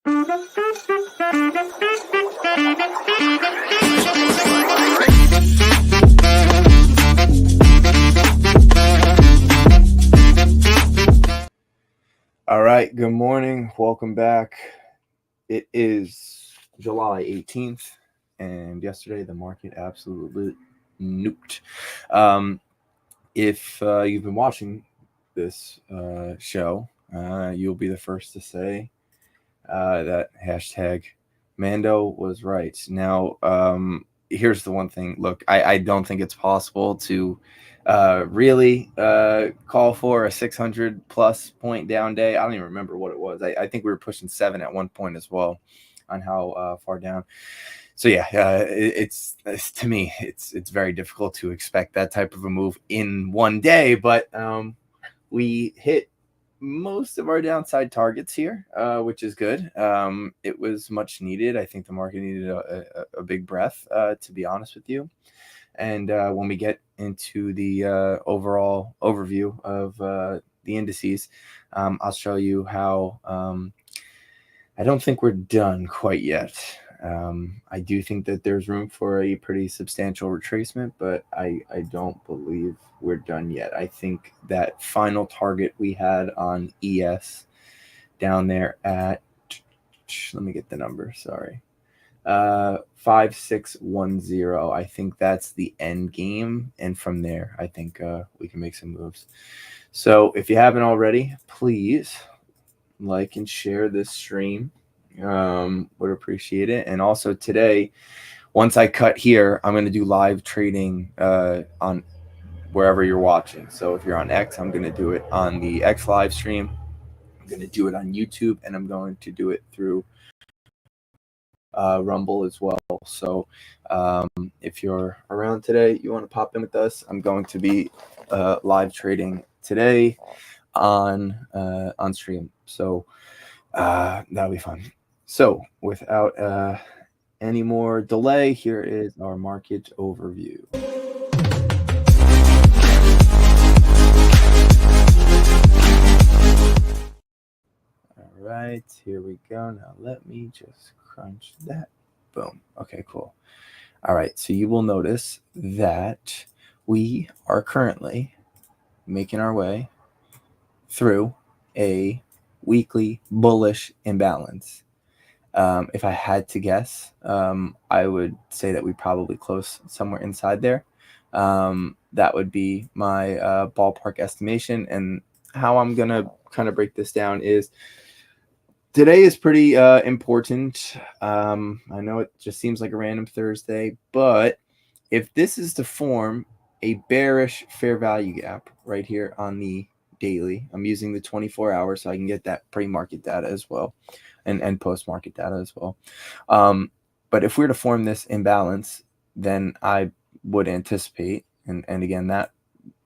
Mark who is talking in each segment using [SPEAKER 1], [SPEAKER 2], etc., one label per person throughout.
[SPEAKER 1] All right, good morning. Welcome back. It is July 18th, and yesterday the market absolutely nuked. If you've been watching this show, you'll be the first to say that hashtag Mando was right. Now, here's the one thing. Look, I don't think it's possible to really call for a 600 plus point down day. I don't even remember what it was. I think we were pushing 7 at one point as well on how far down. So yeah, it's to me, it's very difficult to expect that type of a move in one day. But we hit most of our downside targets here, which is good. It was much needed. I think the market needed a big breath, to be honest with you. And when we get into the overall overview of the indices, I'll show you how I don't think we're done quite yet. I do think that there's room for a pretty substantial retracement, but I don't believe we're done yet. I think that final target we had on ES down there at, let me get the number, sorry, 5610. I think that's the end game, and from there I think we can make some moves. So if you haven't already, please like and share this stream. Would appreciate it. And also today, once I cut here, I'm going to do live trading on wherever you're watching. So if you're on X, I'm going to do it on the X live stream. I'm going to do it on YouTube, and I'm going to do it through Rumble as well. So if you're around today, you want to pop in with us, I'm going to be live trading today on stream. So that'll be fun. So without any more delay, here is our market overview. All right, here we go. Now let me just crunch that. Boom. Okay, cool. All right, so you will notice that we are currently making our way through a weekly bullish imbalance. If I had to guess, I would say that we probably close somewhere inside there. That would be my ballpark estimation. And how I'm going to kind of break this down is today is pretty important. I know it just seems like a random Thursday, but if this is to form a bearish fair value gap right here on the daily, I'm using the 24 hours so I can get that pre-market data as well and post-market data as well. But if we're to form this imbalance, then I would anticipate, and again, that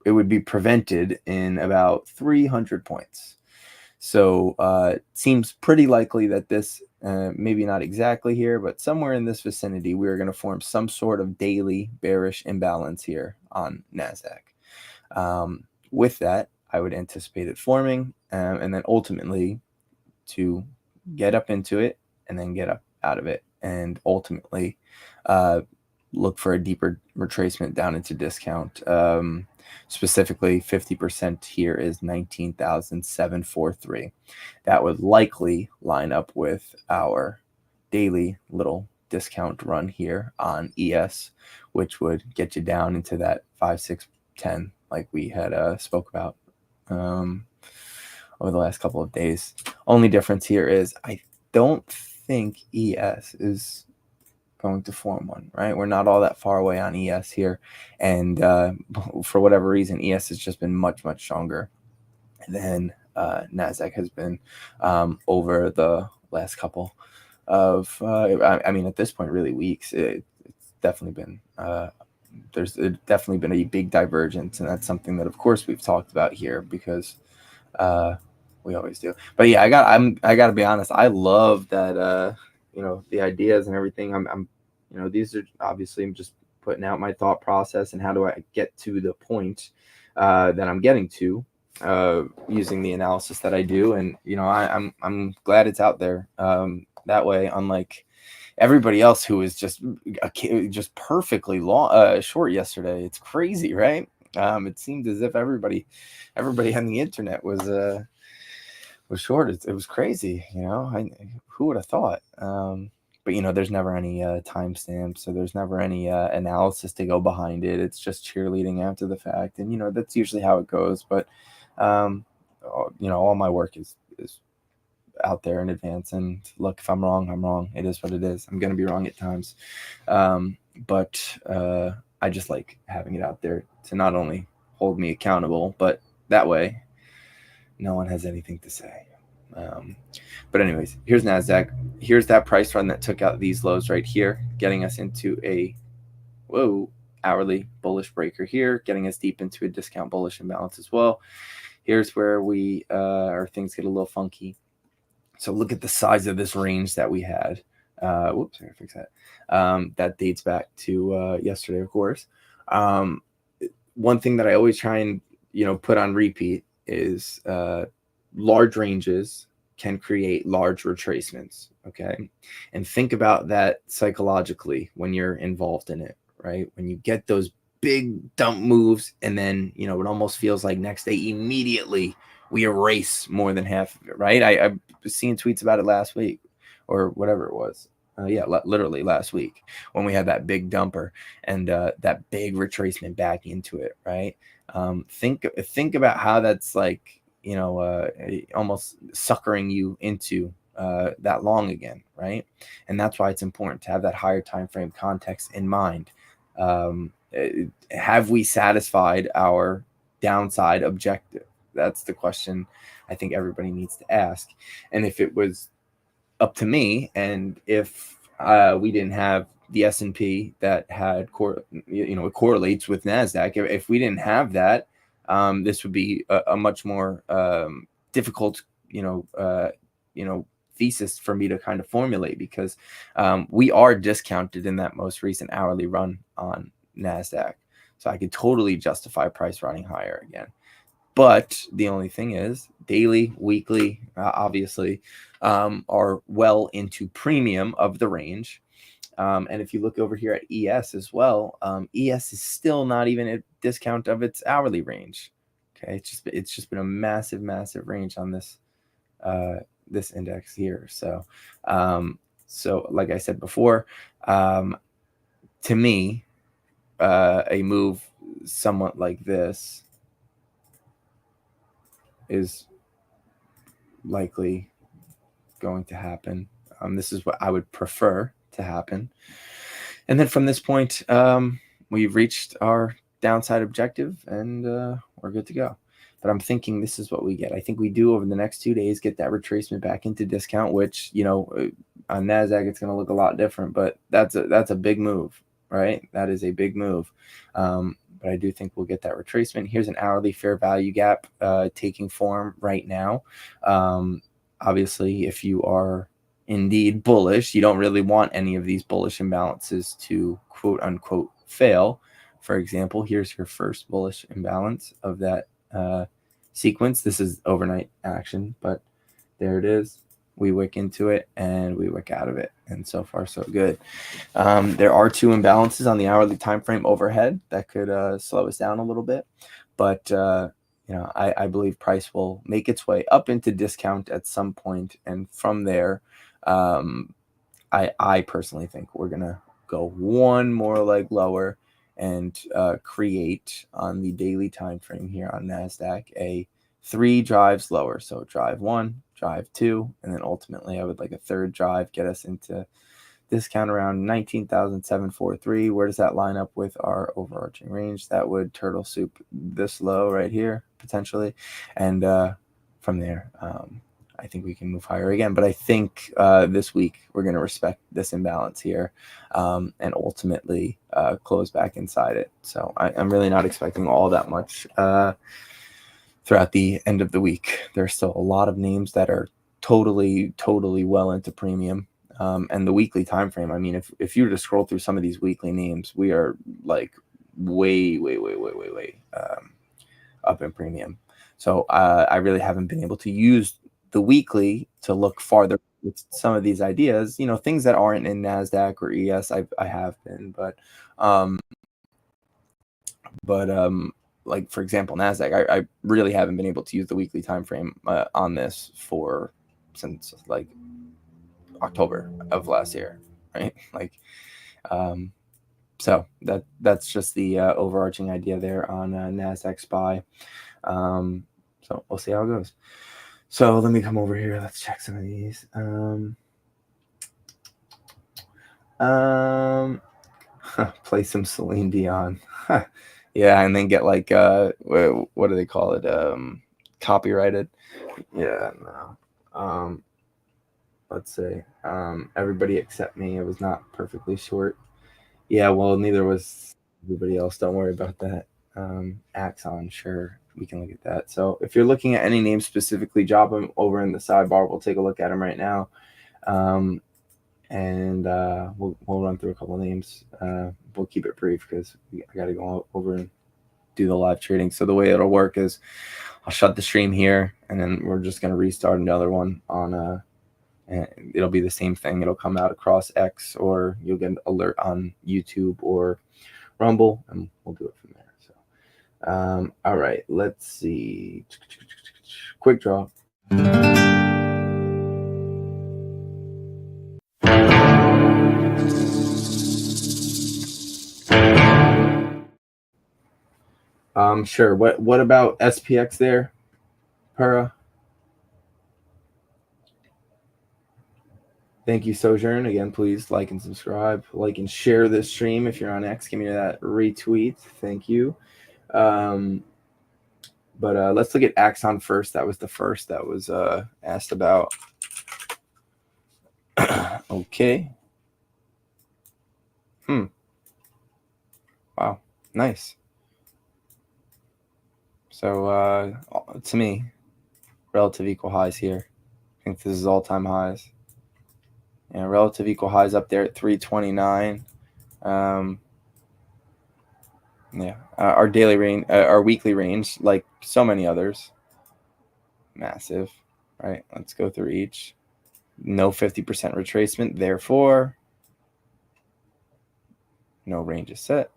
[SPEAKER 1] it would be prevented in about 300 points. So it seems pretty likely that this, maybe not exactly here, but somewhere in this vicinity, we are going to form some sort of daily bearish imbalance here on NASDAQ. With that, I would anticipate it forming, and then ultimately to get up into it and then get up out of it, and ultimately look for a deeper retracement down into discount. Specifically 50% here is 19,743. That would likely line up with our daily little discount run here on ES, which would get you down into that 5, 6, 10 like we had spoke about over the last couple of days. Only difference here is I don't think ES is going to form one, right? We're not all that far away on ES here. And for whatever reason, ES has just been much, much stronger than NASDAQ has been over the last couple of, I mean, at this point, really weeks. It's definitely been, there's definitely been a big divergence. And that's something that, of course, we've talked about here because we always do. But yeah, I got to be honest. I love that, the ideas and everything. I'm these are obviously, I'm just putting out my thought process and how do I get to the point that I'm getting to using the analysis that I do, and I'm glad it's out there. That way, unlike everybody else who is just perfectly long short yesterday, it's crazy, right? It seemed as if everybody on the internet was short. It was crazy, who would have thought? But there's never any timestamp, so there's never any analysis to go behind it. It's just cheerleading after the fact, and that's usually how it goes. But all my work is out there in advance. And look, if I'm wrong, I'm wrong. It is what it is. I'm gonna be wrong at times, but I just like having it out there to not only hold me accountable, but that way no one has anything to say. But anyways, here's NASDAQ. Here's that price run that took out these lows right here, getting us into a hourly bullish breaker here, getting us deep into a discount bullish imbalance as well. Here's where we things get a little funky. So look at the size of this range that we had. Whoops, I gotta fix that. That dates back to yesterday, of course. One thing that I always try and put on repeat is large ranges can create large retracements. Okay, and think about that psychologically when you're involved in it, right? When you get those big dump moves, and then it almost feels like next day immediately we erase more than half of it, right? I was seeing tweets about it last week or whatever it was. Literally last week when we had that big dumper and that big retracement back into it, right? Think about how that's like, almost suckering you into that long again, right? And that's why it's important to have that higher time frame context in mind. Have we satisfied our downside objective? That's the question I think everybody needs to ask. And if it was up to me, and if we didn't have the S&P that had it correlates with NASDAQ, if we didn't have that, this would be a much more difficult thesis for me to kind of formulate, because we are discounted in that most recent hourly run on NASDAQ. So I could totally justify price running higher again. But the only thing is, daily, weekly, obviously, are well into premium of the range. And if you look over here at ES as well, ES is still not even a discount of its hourly range. Okay, it's just been a massive range on this this index here. So like I said before, to me, a move somewhat like this is likely going to happen. This is what I would prefer to happen. And then from this point, we've reached our downside objective, and we're good to go. But I'm thinking this is what we get. I think we do over the next 2 days get that retracement back into discount, which, on NASDAQ, it's going to look a lot different, but that's a big move, right? That is a big move. But I do think we'll get that retracement. Here's an hourly fair value gap taking form right now. Obviously, if you are indeed bullish, you don't really want any of these bullish imbalances to quote unquote fail. For example, here's your first bullish imbalance of that sequence. This is overnight action, but there it is. We wick into it and we wick out of it, and so far so good. There are two imbalances on the hourly time frame overhead that could slow us down a little bit, but I believe price will make its way up into discount at some point, and from there, I personally think we're gonna go one more leg lower and create on the daily time frame here on NASDAQ a 3 drives lower. So drive 1, drive 2, and then ultimately I would like a third drive, get us into discount around 19,743. Where does that line up with our overarching range? That would turtle soup this low right here potentially, and from there I think we can move higher again. But I think this week we're going to respect this imbalance here and ultimately close back inside it. So I'm really not expecting all that much throughout the end of the week. There's still a lot of names that are totally well into premium. And the weekly time frame, I mean, if you were to scroll through some of these weekly names, we are like way up in premium. So I really haven't been able to use the weekly to look farther with some of these ideas. You know, things that aren't in NASDAQ or ES, I have been, um, but like for example, NASDAQ, I really haven't been able to use the weekly time frame on this since like October of last year, right? Like, so that's just the overarching idea there on NASDAQ SPY. So we'll see how it goes. So let me come over here. Let's check some of these. Play some Celine Dion. Yeah, and then get like what do they call it? Copyrighted. Yeah, no. Let's see. Everybody except me. It was not perfectly short. Yeah, well, neither was everybody else. Don't worry about that. Axon, sure, we can look at that. So if you're looking at any names specifically, drop them over in the sidebar. We'll take a look at them right now. And we'll run through a couple of names. We'll keep it brief because I got to go over and do the live trading. So the way it'll work is I'll shut the stream here, and then we're just going to restart another one on and it'll be the same thing. It'll come out across X, or you'll get an alert on YouTube or Rumble, and we'll do it from there. So, all right, let's see. Quick draw. Sure. What about SPX there, Para? Thank you, Sojourn. Again, please like and subscribe, like and share this stream. If you're on X, give me that retweet. Thank you. But let's look at Axon first. That was the first that was asked about. Okay. Wow. Nice. So to me, relative equal highs here. I think this is all-time highs. Yeah, relative equal highs up there at 329. Yeah, our daily range, our weekly range, like so many others, massive, right? Let's go through each. No 50% retracement, therefore no range is set.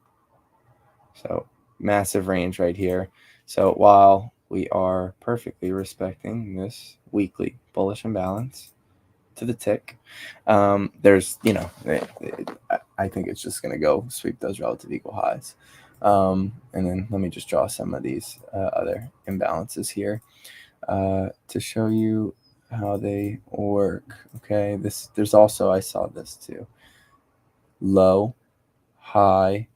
[SPEAKER 1] So massive range right here. So while we are perfectly respecting this weekly bullish imbalance to the tick, there's, you know, I think it's just going to go sweep those relative equal highs. And then let me just draw some of these other imbalances here to show you how they work. Okay, there's also, I saw this too. Low, high,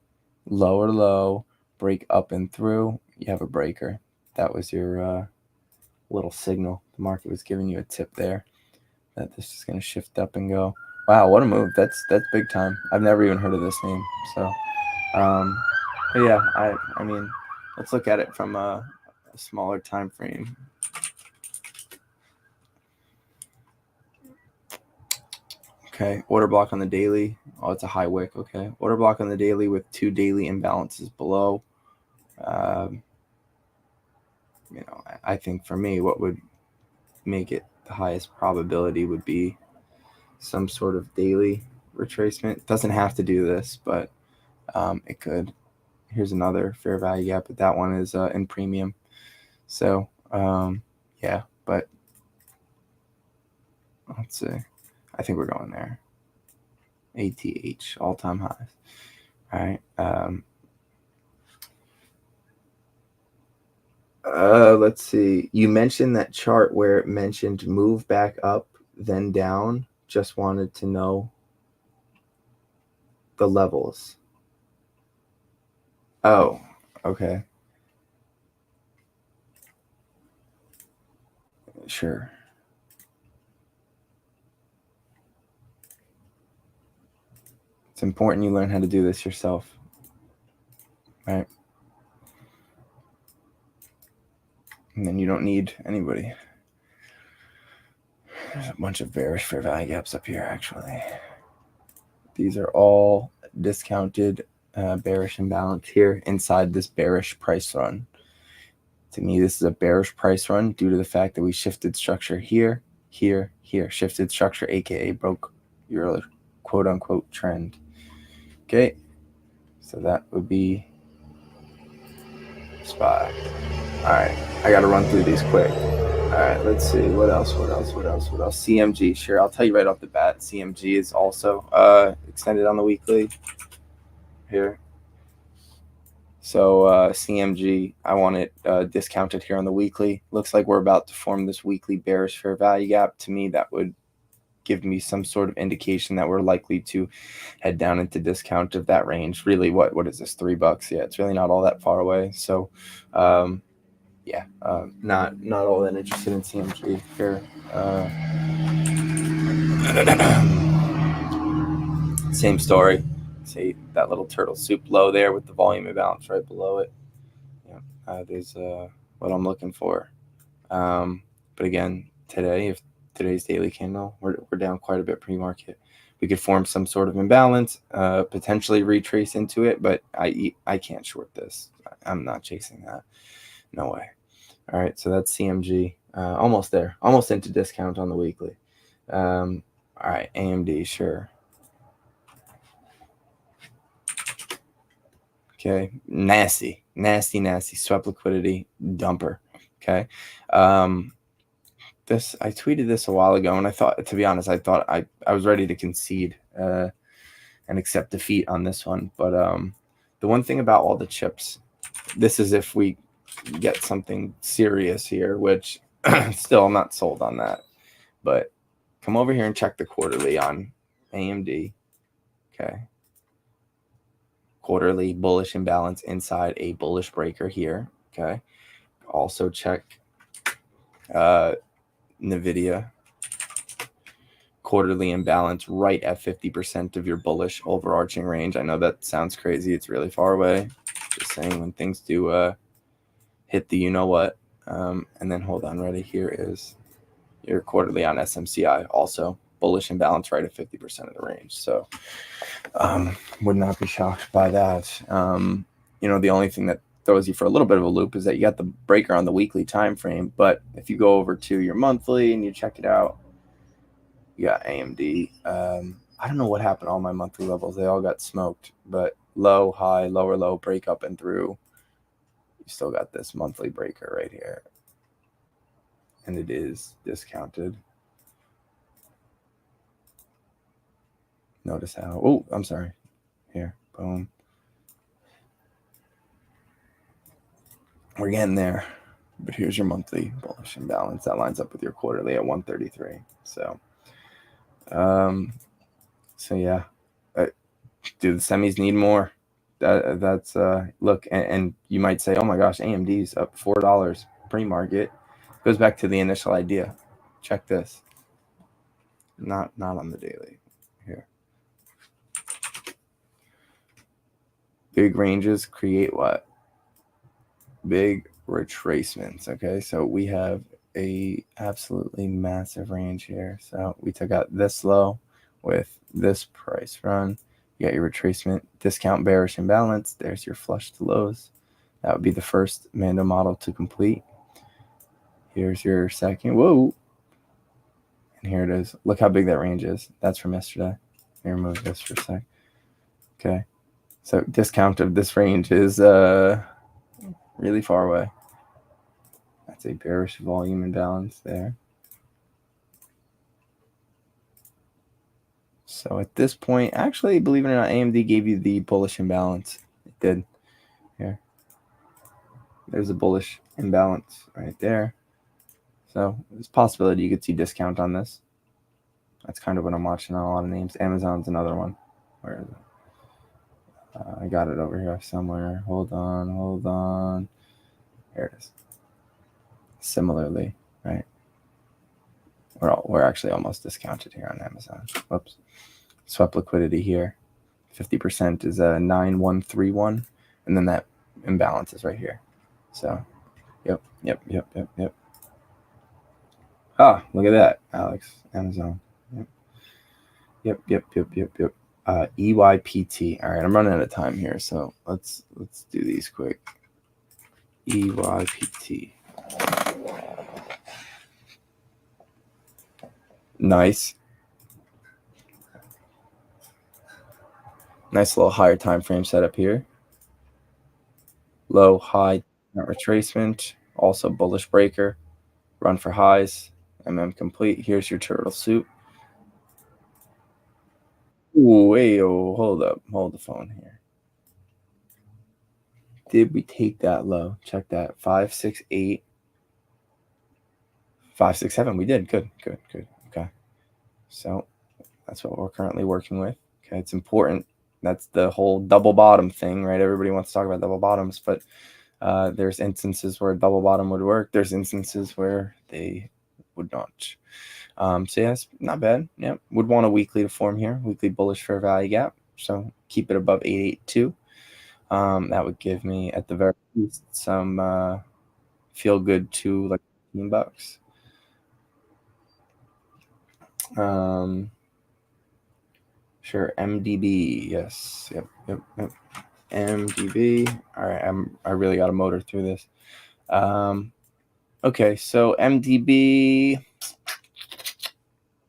[SPEAKER 1] lower low, break up and through, you have a breaker. That was your little signal. The market was giving you a tip there that this is going to shift up and go. Wow, what a move. That's big time. I've never even heard of this name. So but yeah, I mean, let's look at it from a smaller time frame. Okay, order block on the daily. Oh, it's a high wick. Okay, order block on the daily with 2 daily imbalances below. You know, I think for me, what would make it the highest probability would be some sort of daily retracement. It doesn't have to do this, but it could. Here's another fair value gap, but that one is in premium. So yeah, but let's see. I think we're going there. ATH, all-time highs. All right. Let's see. You mentioned that chart where it mentioned move back up, then down. Just wanted to know the levels. Oh, okay. Sure. It's important you learn how to do this yourself, right? And then you don't need anybody. There's a bunch of bearish fair value gaps up here, actually. These are all discounted bearish imbalance here inside this bearish price run. To me, this is a bearish price run due to the fact that we shifted structure here, here, here. Shifted structure, aka broke your quote-unquote trend. Okay, so that would be SPY. All right, I got to run through these quick. All right, let's see. What else? CMG, sure. I'll tell you right off the bat, CMG is also extended on the weekly here. So CMG, I want it discounted here on the weekly. Looks like we're about to form this weekly bearish fair value gap. To me, that would give me some sort of indication that we're likely to head down into discount of that range. Really, what is this, $3? Yeah, it's really not all that far away. So yeah, not all that interested in CMG here. Same story. See that little turtle soup low there with the volume imbalance right below it. Yeah, there's what I'm looking for. But again, today, if today's daily candle, we're down quite a bit pre-market. We could form some sort of imbalance, potentially retrace into it, but I can't short this. I'm not chasing that. No way. All right, so that's CMG. Almost there. Almost into discount on the weekly. All right, AMD, sure. Okay, nasty swept liquidity dumper. Okay, this I tweeted this a while ago, and I thought, to be honest, I was ready to concede and accept defeat on this one. But the one thing about all the chips, this is if we get something serious here, which still I'm not sold on that. But come over here and check the quarterly on AMD. Okay. Quarterly bullish imbalance inside a bullish breaker here. Okay. Also check NVIDIA. Quarterly imbalance right at 50% of your bullish overarching range. I know that sounds crazy. It's really far away. Just saying, when things do hit the you-know-what. And then hold on, ready? Here is your quarterly on SMCI. Also bullish imbalance right at 50% of the range. So would not be shocked by that. The only thing that throws you for a little bit of a loop is that you got the breaker on the weekly time frame. But if you go over to your monthly and you check it out, you got AMD. I don't know what happened to all my monthly levels. They all got smoked. But low, high, lower, low, break up and through. You still got this monthly breaker right here. And it is discounted. Notice how, oh, I'm sorry. Here, boom. We're getting there. But here's your monthly bullish imbalance. That lines up with your quarterly at 133. So yeah. Do the semis need more? That's look, and you might say, oh my gosh, AMD's up $4 pre-market. Goes back to the initial idea. Check this. Not on the daily. Here. Big ranges create what? Big retracements. Okay, so we have a absolutely massive range here. So we took out this low with this price run. You got your retracement, discount, bearish imbalance. There's your flush to lows. That would be the first Mando model to complete. Here's your second. Whoa. And here it is. Look how big that range is. That's from yesterday. Let me remove this for a sec. Okay. So discount of this range is really far away. That's a bearish volume imbalance there. So at this point, actually, believe it or not, AMD gave you the bullish imbalance. It did. Here. There's a bullish imbalance right there. So there's a possibility you could see discount on this. That's kind of what I'm watching on a lot of names. Amazon's another one. Where is it? I got it over here somewhere. Hold on. Here it is. Similarly, right? We're actually almost discounted here on Amazon. Whoops. Swap liquidity here. 50% is a 9131, and then that imbalance is right here. So, yep. Ah, look at that, Alex. Amazon. Yep. EYPT. All right, I'm running out of time here, so let's do these quick. EYPT. Nice. Nice little higher time frame setup here. Low, high, retracement. Also bullish breaker. Run for highs. complete. Here's your turtle soup. Ooh, hey, hold up. Hold the phone here. Did we take that low? Check that. 568. 567. We did. Good. Okay. So that's what we're currently working with. Okay. It's important. That's the whole double bottom thing, right? Everybody wants to talk about double bottoms, but there's instances where double bottom would work. There's instances where they would not. So yeah, it's not bad. Yeah, would want a weekly to form here. Weekly bullish fair value gap. So keep it above 882. That would give me at the very least some feel good to like $15. Sure, MDB. Yes. Yep. MDB. All right, I really got to motor through this. Okay, so MDB.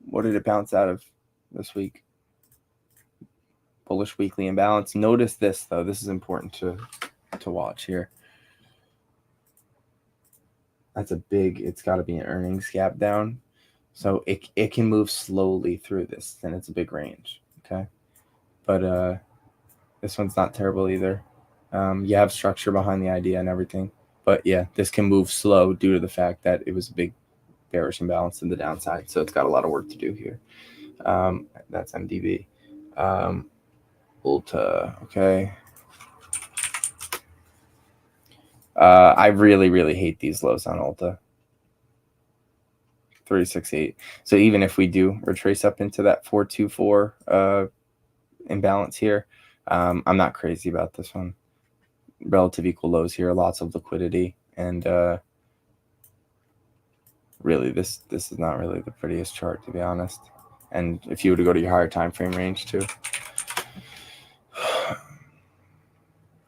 [SPEAKER 1] What did it bounce out of this week? Bullish weekly imbalance. Notice this though. This is important to watch here. That's a big. It's got to be an earnings gap down, so it can move slowly through this. Then it's a big range. Okay, but this one's not terrible either. You have structure behind the idea and everything, but yeah, this can move slow due to the fact that it was a big bearish imbalance to the downside. So it's got a lot of work to do here. That's MDB. Ulta, okay. I really hate these lows on Ulta. 368. So even if we do retrace up into that 424 imbalance here, I'm not crazy about this one. Relative equal lows here, lots of liquidity, and really this is not really the prettiest chart, to be honest. And if you were to go to your higher time frame range too,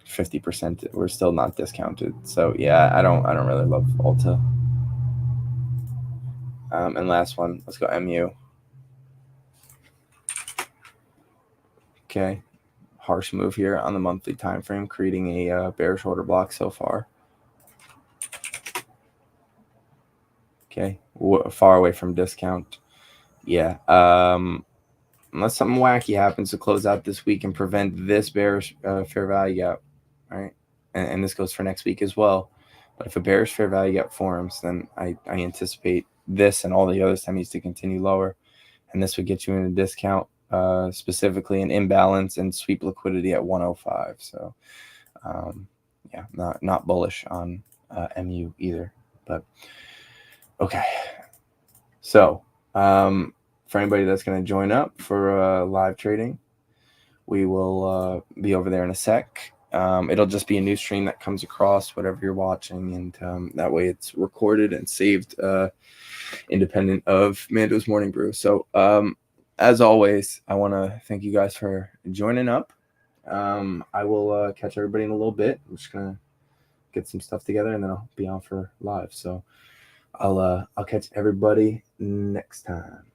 [SPEAKER 1] 50%, we're still not discounted. So yeah, I don't really love Ulta. And last one, let's go MU. Okay, harsh move here on the monthly time frame, creating a bearish order block so far. Okay, far away from discount. Yeah, unless something wacky happens to close out this week and prevent this bearish fair value gap, right? And this goes for next week as well. But if a bearish fair value gap forms, then I anticipate this and all the other semis to continue lower, and this would get you in a discount, specifically an imbalance and sweep liquidity at 105. So yeah, not bullish on MU either. But okay, so for anybody that's going to join up for live trading, we will be over there in a sec. It'll just be a new stream that comes across whatever you're watching, and that way it's recorded and saved independent of Mando's Morning Brew. So as always, I want to thank you guys for joining up. I will catch everybody in a little bit. I'm just going to get some stuff together, and then I'll be on for live. So I'll catch everybody next time.